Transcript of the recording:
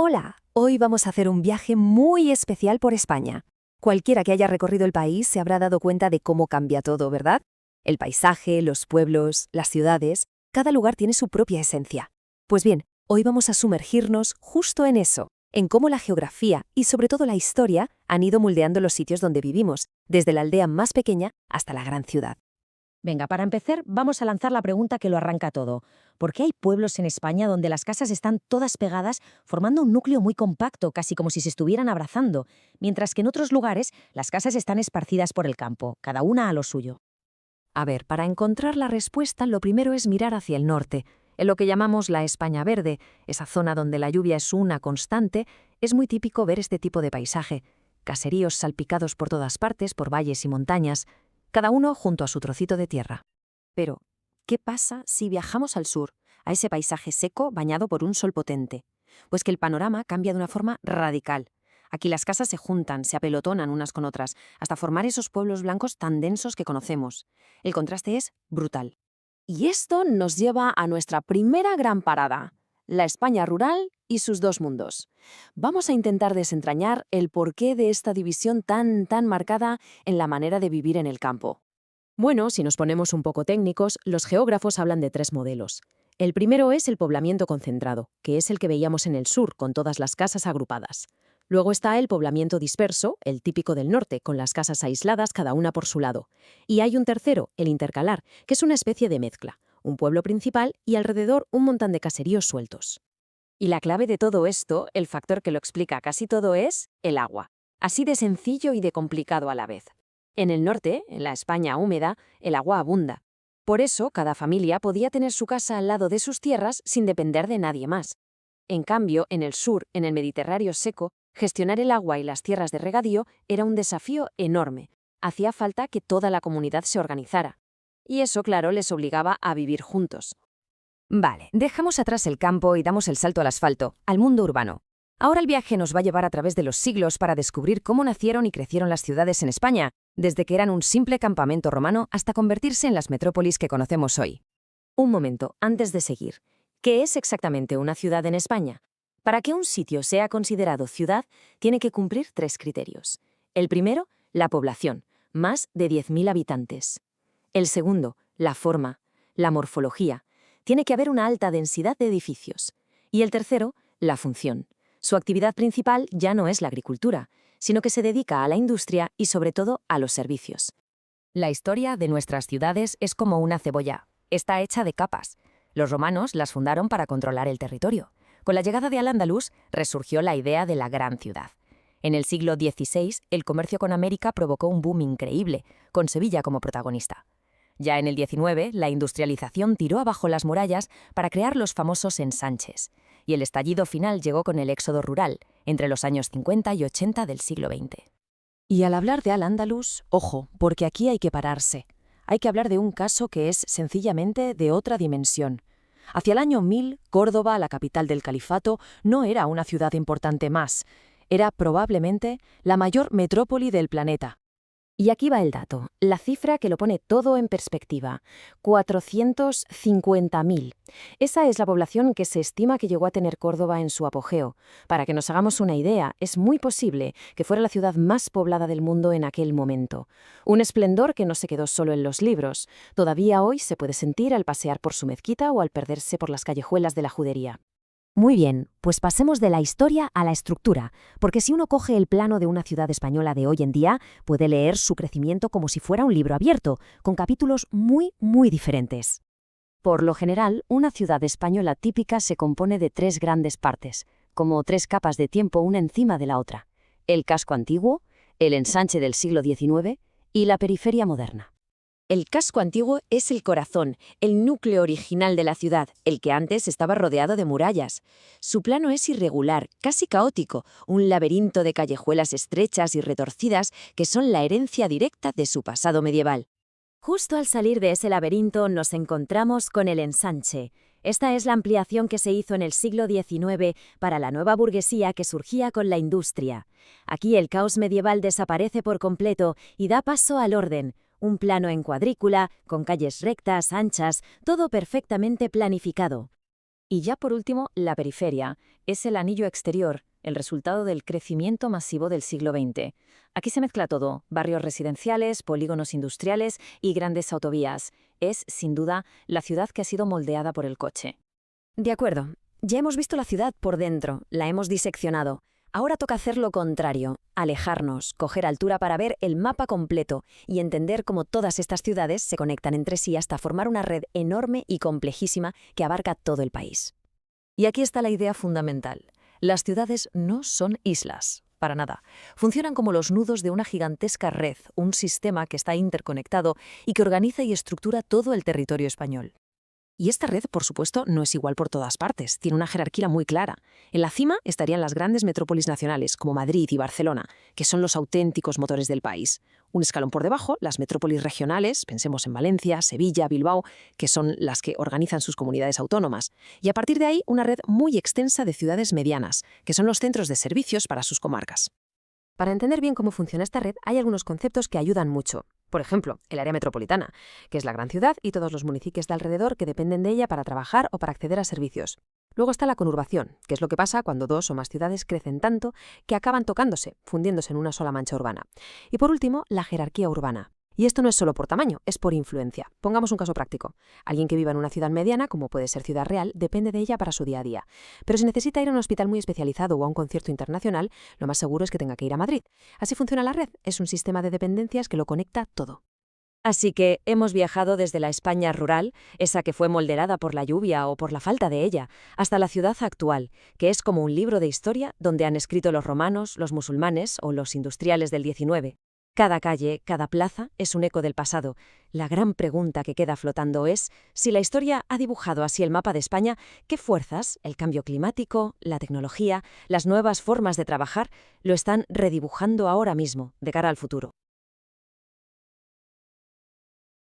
Hola, hoy vamos a hacer un viaje muy especial por España. Cualquiera que haya recorrido el país se habrá dado cuenta de cómo cambia todo, ¿verdad? El paisaje, los pueblos, las ciudades, cada lugar tiene su propia esencia. Pues bien, hoy vamos a sumergirnos justo en eso, en cómo la geografía y sobre todo la historia han ido moldeando los sitios donde vivimos, desde la aldea más pequeña hasta la gran ciudad. Venga, para empezar, vamos a lanzar la pregunta que lo arranca todo. ¿Por qué hay pueblos en España donde las casas están todas pegadas, formando un núcleo muy compacto, casi como si se estuvieran abrazando, mientras que en otros lugares las casas están esparcidas por el campo, cada una a lo suyo? A ver, para encontrar la respuesta, lo primero es mirar hacia el norte. En lo que llamamos la España verde, esa zona donde la lluvia es una constante, es muy típico ver este tipo de paisaje. Caseríos salpicados por todas partes, por valles y montañas, cada uno junto a su trocito de tierra. Pero, ¿qué pasa si viajamos al sur, a ese paisaje seco bañado por un sol potente? Pues que el panorama cambia de una forma radical. Aquí las casas se juntan, se apelotonan unas con otras, hasta formar esos pueblos blancos tan densos que conocemos. El contraste es brutal. Y esto nos lleva a nuestra primera gran parada, la España rural y sus dos mundos. Vamos a intentar desentrañar el porqué de esta división tan marcada en la manera de vivir en el campo. Bueno, si nos ponemos un poco técnicos, los geógrafos hablan de tres modelos. El primero es el poblamiento concentrado, que es el que veíamos en el sur, con todas las casas agrupadas. Luego está el poblamiento disperso, el típico del norte, con las casas aisladas cada una por su lado. Y hay un tercero, el intercalar, que es una especie de mezcla, un pueblo principal y alrededor un montón de caseríos sueltos. Y la clave de todo esto, el factor que lo explica casi todo, es el agua. Así de sencillo y de complicado a la vez. En el norte, en la España húmeda, el agua abunda. Por eso, cada familia podía tener su casa al lado de sus tierras sin depender de nadie más. En cambio, en el sur, en el Mediterráneo seco, gestionar el agua y las tierras de regadío era un desafío enorme. Hacía falta que toda la comunidad se organizara. Y eso, claro, les obligaba a vivir juntos. Vale, dejamos atrás el campo y damos el salto al asfalto, al mundo urbano. Ahora el viaje nos va a llevar a través de los siglos para descubrir cómo nacieron y crecieron las ciudades en España, desde que eran un simple campamento romano hasta convertirse en las metrópolis que conocemos hoy. Un momento, antes de seguir. ¿Qué es exactamente una ciudad en España? Para que un sitio sea considerado ciudad, tiene que cumplir tres criterios. El primero, la población, más de 10.000 habitantes. El segundo, la forma, la morfología. Tiene que haber una alta densidad de edificios. Y el tercero, la función. Su actividad principal ya no es la agricultura, sino que se dedica a la industria y sobre todo a los servicios. La historia de nuestras ciudades es como una cebolla. Está hecha de capas. Los romanos las fundaron para controlar el territorio. Con la llegada de Al-Ándalus resurgió la idea de la gran ciudad. En el siglo XVI, el comercio con América provocó un boom increíble, con Sevilla como protagonista. Ya en el XIX, la industrialización tiró abajo las murallas para crear los famosos ensanches, y el estallido final llegó con el éxodo rural, entre los años 50 y 80 del siglo XX. Y al hablar de Al-Ándalus, ojo, porque aquí hay que pararse. Hay que hablar de un caso que es sencillamente de otra dimensión. Hacia el año 1000, Córdoba, la capital del califato, no era una ciudad importante más. Era probablemente la mayor metrópoli del planeta. Y aquí va el dato, la cifra que lo pone todo en perspectiva, 450.000. Esa es la población que se estima que llegó a tener Córdoba en su apogeo. Para que nos hagamos una idea, es muy posible que fuera la ciudad más poblada del mundo en aquel momento. Un esplendor que no se quedó solo en los libros. Todavía hoy se puede sentir al pasear por su mezquita o al perderse por las callejuelas de la judería. Muy bien, pues pasemos de la historia a la estructura, porque si uno coge el plano de una ciudad española de hoy en día, puede leer su crecimiento como si fuera un libro abierto, con capítulos muy diferentes. Por lo general, una ciudad española típica se compone de tres grandes partes, como tres capas de tiempo una encima de la otra: el casco antiguo, el ensanche del siglo XIX y la periferia moderna. El casco antiguo es el corazón, el núcleo original de la ciudad, el que antes estaba rodeado de murallas. Su plano es irregular, casi caótico, un laberinto de callejuelas estrechas y retorcidas que son la herencia directa de su pasado medieval. Justo al salir de ese laberinto nos encontramos con el ensanche. Esta es la ampliación que se hizo en el siglo XIX para la nueva burguesía que surgía con la industria. Aquí el caos medieval desaparece por completo y da paso al orden. Un plano en cuadrícula, con calles rectas, anchas, todo perfectamente planificado. Y ya por último, la periferia. Es el anillo exterior, el resultado del crecimiento masivo del siglo XX. Aquí se mezcla todo, barrios residenciales, polígonos industriales y grandes autovías. Es, sin duda, la ciudad que ha sido moldeada por el coche. De acuerdo. Ya hemos visto la ciudad por dentro, la hemos diseccionado. Ahora toca hacer lo contrario, alejarnos, coger altura para ver el mapa completo y entender cómo todas estas ciudades se conectan entre sí hasta formar una red enorme y complejísima que abarca todo el país. Y aquí está la idea fundamental. Las ciudades no son islas, para nada. Funcionan como los nudos de una gigantesca red, un sistema que está interconectado y que organiza y estructura todo el territorio español. Y esta red, por supuesto, no es igual por todas partes, tiene una jerarquía muy clara. En la cima estarían las grandes metrópolis nacionales, como Madrid y Barcelona, que son los auténticos motores del país. Un escalón por debajo, las metrópolis regionales, pensemos en Valencia, Sevilla, Bilbao, que son las que organizan sus comunidades autónomas. Y a partir de ahí, una red muy extensa de ciudades medianas, que son los centros de servicios para sus comarcas. Para entender bien cómo funciona esta red, hay algunos conceptos que ayudan mucho. Por ejemplo, el área metropolitana, que es la gran ciudad y todos los municipios de alrededor que dependen de ella para trabajar o para acceder a servicios. Luego está la conurbación, que es lo que pasa cuando dos o más ciudades crecen tanto que acaban tocándose, fundiéndose en una sola mancha urbana. Y por último, la jerarquía urbana. Y esto no es solo por tamaño, es por influencia. Pongamos un caso práctico. Alguien que viva en una ciudad mediana, como puede ser Ciudad Real, depende de ella para su día a día. Pero si necesita ir a un hospital muy especializado o a un concierto internacional, lo más seguro es que tenga que ir a Madrid. Así funciona la red. Es un sistema de dependencias que lo conecta todo. Así que hemos viajado desde la España rural, esa que fue moldeada por la lluvia o por la falta de ella, hasta la ciudad actual, que es como un libro de historia donde han escrito los romanos, los musulmanes o los industriales del XIX. Cada calle, cada plaza es un eco del pasado. La gran pregunta que queda flotando es, si la historia ha dibujado así el mapa de España, ¿qué fuerzas, el cambio climático, la tecnología, las nuevas formas de trabajar, lo están redibujando ahora mismo, de cara al futuro?